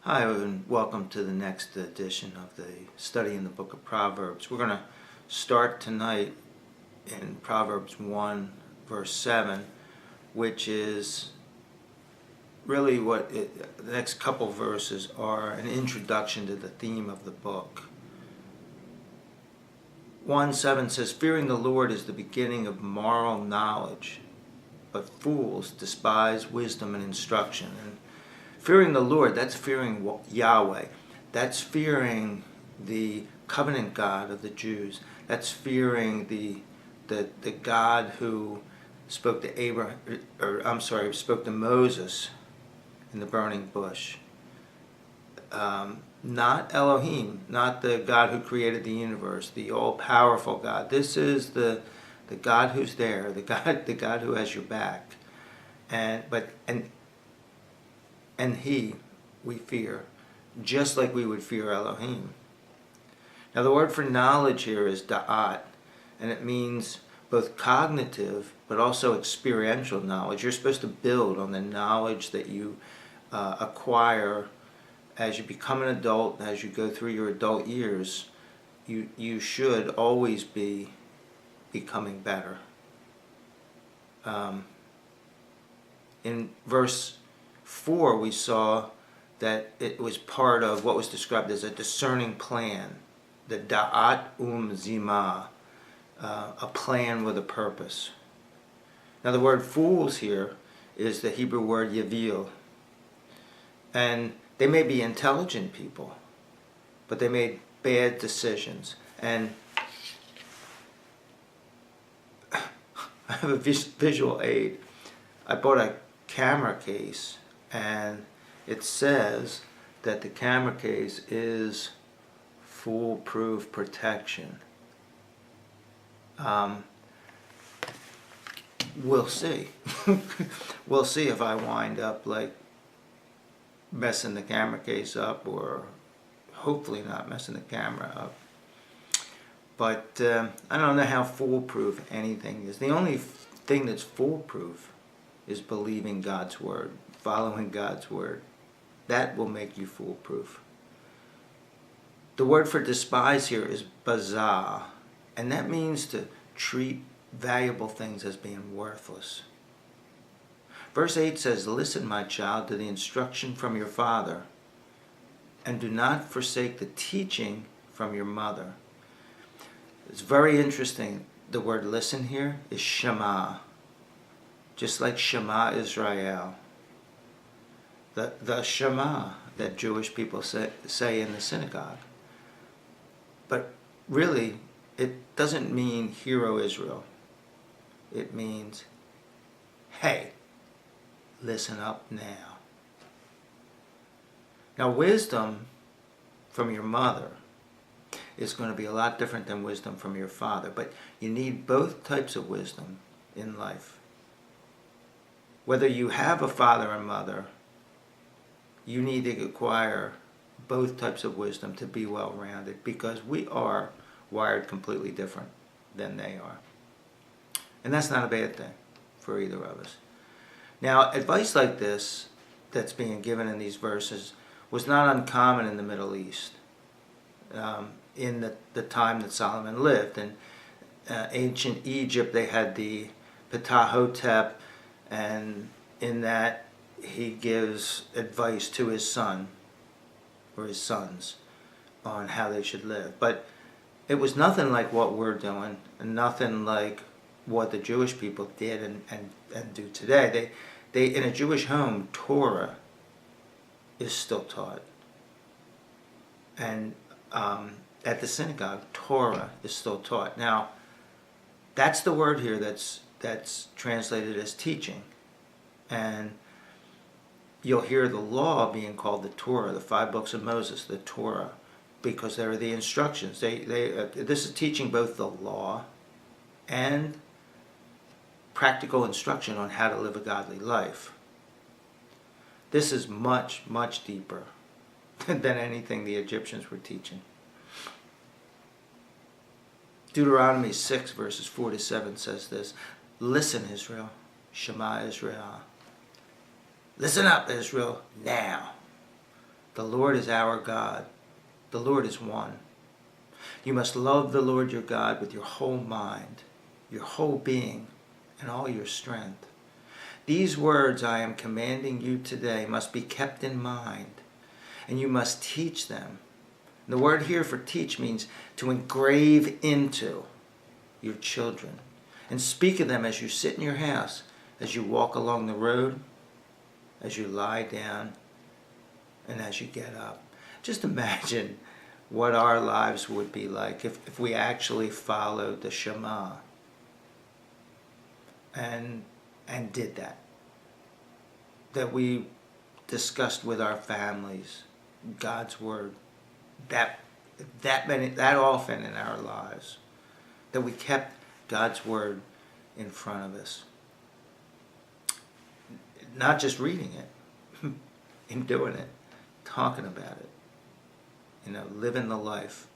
Hi, and welcome to the next edition of the study in the book of Proverbs. We're going to start tonight in Proverbs 1, verse 7, which is really the next couple verses are an introduction to the theme of the book. 1:7 says, "Fearing the Lord is the beginning of moral knowledge, but fools despise wisdom and instruction." And fearing the Lord, that's fearing Yahweh. That's fearing the covenant God of the Jews. That's fearing the God who spoke to spoke to Moses in the burning bush. Not Elohim, not the God who created the universe, the all-powerful God. This is the God who's there, the God who has your back. And we fear, just like we would fear Elohim. Now the word for knowledge here is da'at, and it means both cognitive but also experiential knowledge. You're supposed to build on the knowledge that you acquire as you become an adult, as you go through your adult years. You should always be becoming better. In verse 4, we saw that it was part of what was described as a discerning plan, the da'at zima, a plan with a purpose. Now the word fools here is the Hebrew word yavil, and they may be intelligent people, but they made bad decisions. And I have a visual aid. I bought a camera case, and it says that the camera case is foolproof protection. We'll see. We'll see if I wind up like messing the camera case up, or hopefully not messing the camera up. But I don't know how foolproof anything is. The only thing that's foolproof is believing God's word, following God's word. That will make you foolproof. The word for despise here is bazah, and that means to treat valuable things as being worthless. Verse 8 says, "Listen, my child, to the instruction from your father, and do not forsake the teaching from your mother." It's very interesting. The word listen here is Shema, just like Shema Israel. The Shema that Jewish people say in the synagogue. But really, it doesn't mean hear, O Israel. It means, hey, listen up now. Now, wisdom from your mother is going to be a lot different than wisdom from your father, but you need both types of wisdom in life. Whether you have a father and mother, you need to acquire both types of wisdom to be well-rounded, because we are wired completely different than they are. And that's not a bad thing for either of us. Now, advice like this that's being given in these verses was not uncommon in the Middle East in the time that Solomon lived. In ancient Egypt, they had the Ptahhotep, and in that he gives advice to his son or his sons on how they should live. But it was nothing like what we're doing, and nothing like what the Jewish people did and do today. They in a Jewish home, Torah is still taught, and at the synagogue, Torah is still taught. Now, that's the word here that's translated as teaching, and you'll hear the law being called the Torah, the 5 books of Moses, the Torah, because they're the instructions. This is teaching both the law and practical instruction on how to live a godly life. This is much, much deeper than anything the Egyptians were teaching. Deuteronomy 6, verses 4-7 says this, "Listen, Israel, Shema Israel. Listen up, Israel, now. The Lord is our God. The Lord is one. You must love the Lord your God with your whole mind, your whole being, and all your strength. These words I am commanding you today must be kept in mind, and you must teach them. The word here for teach means to engrave into your children, and speak of them as you sit in your house, as you walk along the road, as you lie down, and as you get up. Just imagine what our lives would be like if we actually followed the Shema and did that. That we discussed with our families God's Word that often in our lives. That we kept God's Word in front of us. Not just reading it, in doing it, talking about it. Living the life.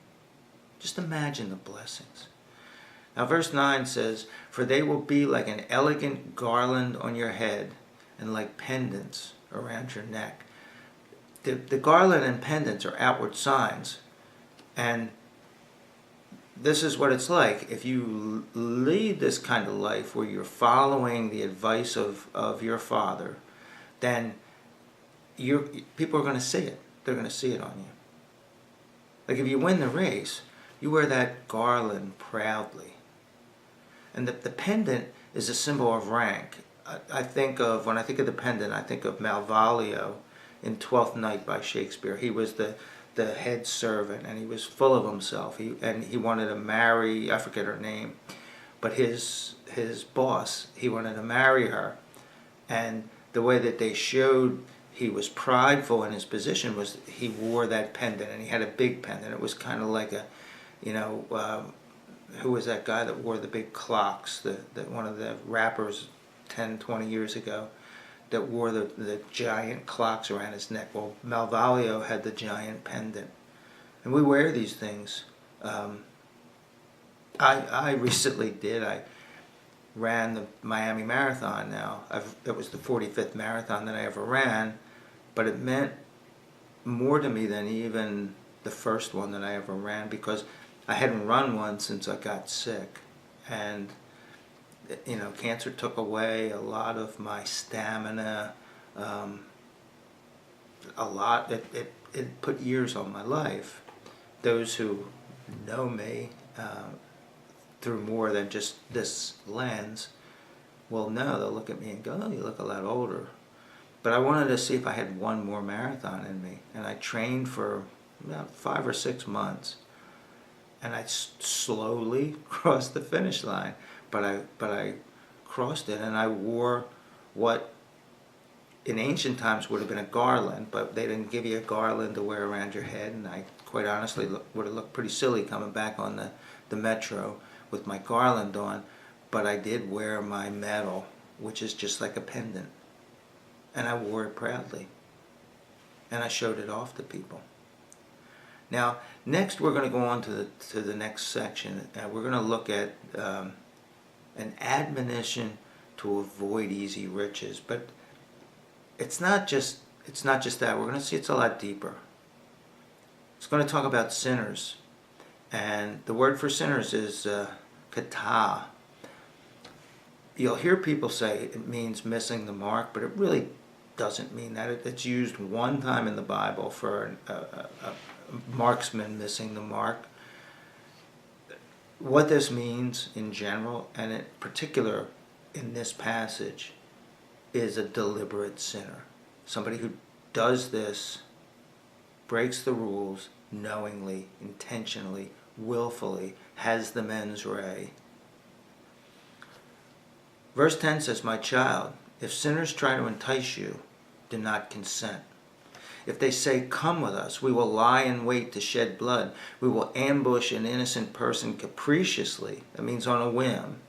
Just imagine the blessings. Now verse 9 says, "For they will be like an elegant garland on your head and like pendants around your neck." The garland and pendants are outward signs. And this is what it's like. If you lead this kind of life where you're following the advice of your Father, then people are going to see it. They're going to see it on you. Like if you win the race, you wear that garland proudly. And the pendant is a symbol of rank. When I think of the pendant, I think of Malvolio in Twelfth Night by Shakespeare. He was the head servant, and he was full of himself. He wanted to marry, I forget her name, but his boss, he wanted to marry her. And the way that they showed he was prideful in his position was he wore that pendant, and he had a big pendant. It was kind of like who was that guy that wore the big clocks, that one of the rappers 10, 20 years ago, that wore the giant clocks around his neck. Well, Malvolio had the giant pendant. And we wear these things. I recently did. I ran the Miami Marathon now. It was the 45th marathon that I ever ran, but it meant more to me than even the first one that I ever ran, because I hadn't run one since I got sick. And cancer took away a lot of my stamina, it put years on my life. Those who know me through more than just this lens will know. They'll look at me and go, "Oh, you look a lot older." But I wanted to see if I had one more marathon in me, and I trained for about 5 or 6 months, and I slowly crossed the finish line. But I crossed it, and I wore what in ancient times would have been a garland, but they didn't give you a garland to wear around your head, and I quite honestly would have looked pretty silly coming back on the metro with my garland on. But I did wear my medal, which is just like a pendant, and I wore it proudly, and I showed it off to people. Now, next we're going to go on to the next section. We're going to look at an admonition to avoid easy riches, but it's not just that. We're going to see it's a lot deeper. It's going to talk about sinners, and the word for sinners is kata. You'll hear people say it means missing the mark, but it really doesn't mean that. It's used one time in the Bible for a marksman missing the mark. What this means in general, and in particular in this passage, is a deliberate sinner. Somebody who does this, breaks the rules knowingly, intentionally, willfully, has the mens rea. Verse 10 says, "My child, if sinners try to entice you, do not consent. If they say, 'Come with us,' we will lie in wait to shed blood. We will ambush an innocent person capriciously," that means on a whim.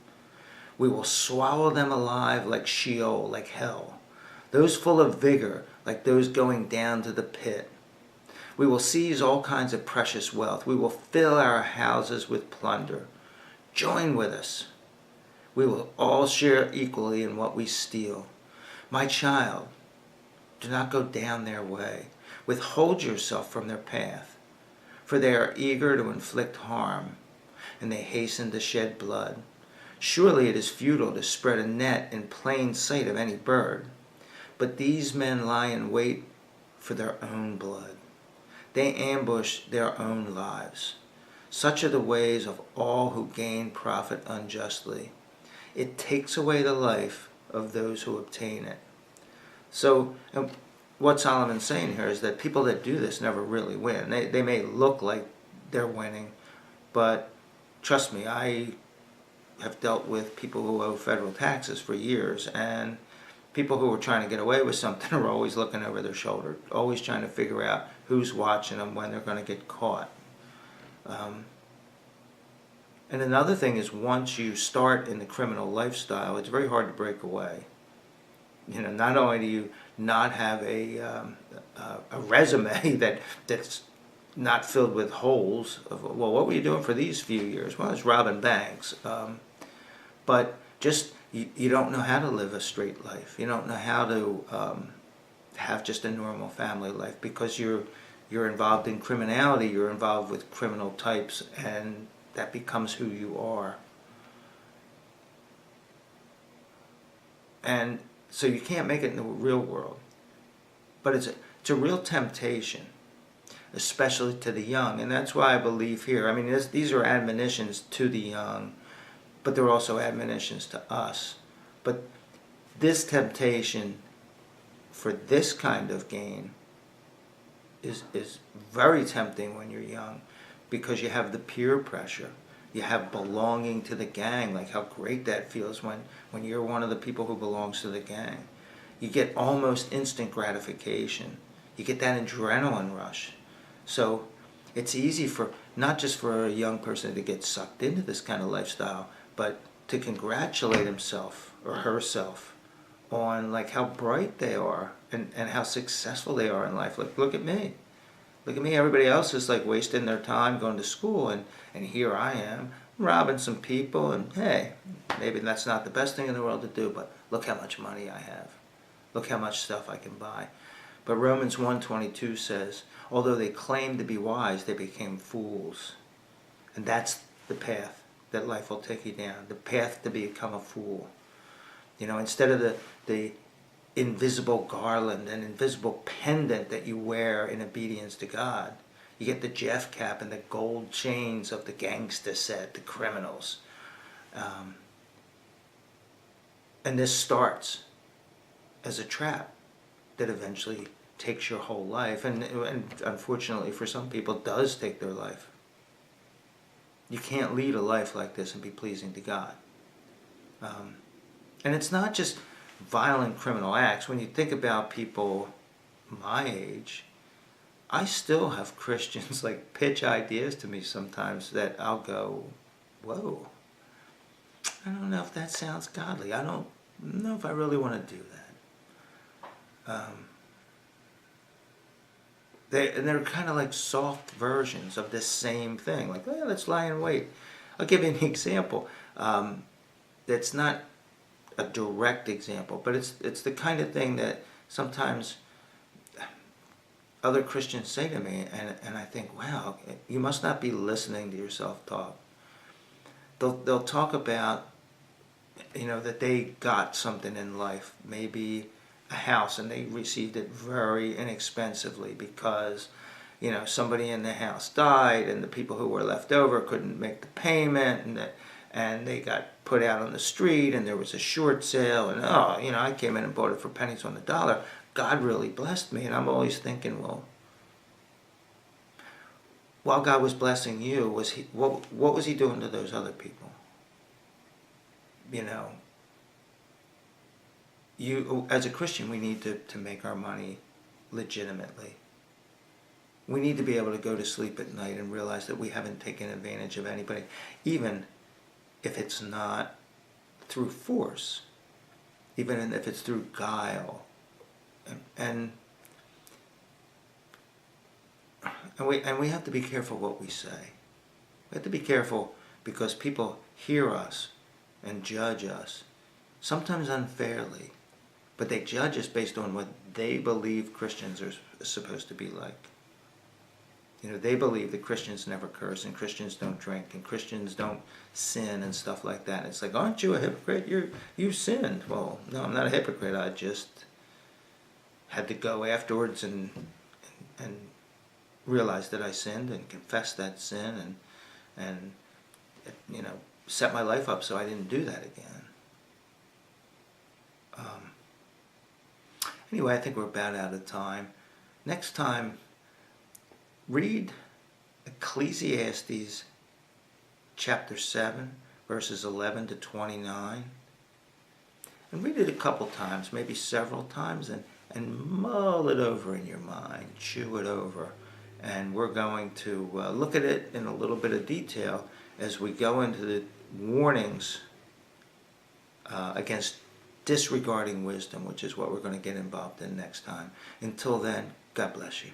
"We will swallow them alive like Sheol, like hell. Those full of vigor, like those going down to the pit. We will seize all kinds of precious wealth. We will fill our houses with plunder. Join with us. We will all share equally in what we steal. My child, do not go down their way. Withhold yourself from their path, for they are eager to inflict harm, and they hasten to shed blood. Surely it is futile to spread a net in plain sight of any bird, but these men lie in wait for their own blood. They ambush their own lives. Such are the ways of all who gain profit unjustly. It takes away the life of those who obtain it. So what Solomon's saying here is that people that do this never really win. They may look like they're winning, but trust me, I have dealt with people who owe federal taxes for years, and people who are trying to get away with something are always looking over their shoulder, always trying to figure out who's watching them, when they're going to get caught. And another thing is, once you start in the criminal lifestyle, it's very hard to break away. Not only do you not have a resume that's not filled with holes of, well, what were you doing for these few years? Well, I was robbing banks. But just you don't know how to live a straight life. You don't know how to have just a normal family life, because you're involved in criminality. You're involved with criminal types, and that becomes who you are. And so you can't make it in the real world. But it's a real temptation, especially to the young. And that's why I believe here, these are admonitions to the young, but they're also admonitions to us. But this temptation for this kind of gain is very tempting when you're young, because you have the peer pressure. You have belonging to the gang, like how great that feels when you're one of the people who belongs to the gang. You get almost instant gratification. You get that adrenaline rush. So it's easy for, not just for a young person to get sucked into this kind of lifestyle, but to congratulate himself or herself on like how bright they are and how successful they are in life. Like, look at me. Look at me. Everybody else is like wasting their time going to school, and here I am robbing some people, and hey, maybe that's not the best thing in the world to do, but look how much money I have. Look how much stuff I can buy. But Romans 1:22 says, although they claimed to be wise, they became fools. And that's the path that life will take you down, the path to become a fool. Instead of the invisible garland and invisible pendant that you wear in obedience to God, you get the Jeff cap and the gold chains of the gangster set, the criminals. And this starts as a trap that eventually takes your whole life, and unfortunately for some people does take their life. You can't lead a life like this and be pleasing to God. And it's not just violent criminal acts. When you think about people my age, I still have Christians like pitch ideas to me sometimes that I'll go, whoa, I don't know if that sounds godly. I don't know if I really want to do that. They're kind of like soft versions of this same thing. Like, oh, let's lie in wait. I'll give you an example. That's not a direct example, but it's the kind of thing that sometimes other Christians say to me, and I think, wow, you must not be listening to yourself talk. They'll talk about, that they got something in life, maybe a house, and they received it very inexpensively because, somebody in the house died, and the people who were left over couldn't make the payment, and they got put out on the street, and there was a short sale, and I came in and bought it for pennies on the dollar. God really blessed me, and I'm always thinking, well, while God was blessing you, what was He doing to those other people? You as a Christian, we need to make our money legitimately. We need to be able to go to sleep at night and realize that we haven't taken advantage of anybody, even if it's not through force, even if it's through guile. And we have to be careful what we say. We have to be careful because people hear us and judge us, sometimes unfairly. But they judge us based on what they believe Christians are supposed to be like. You know, they believe that Christians never curse and Christians don't drink and Christians don't sin and stuff like that. And it's like, aren't you a hypocrite? You sinned. Well, no, I'm not a hypocrite. I just had to go afterwards and realize that I sinned and confess that sin and you know, set my life up so I didn't do that again. Anyway, I think we're about out of time. Next time, read Ecclesiastes chapter 7, verses 11 to 29. And read it a couple times, maybe several times, and mull it over in your mind, chew it over. And we're going to look at it in a little bit of detail as we go into the warnings against disregarding wisdom, which is what we're going to get involved in next time. Until then, God bless you.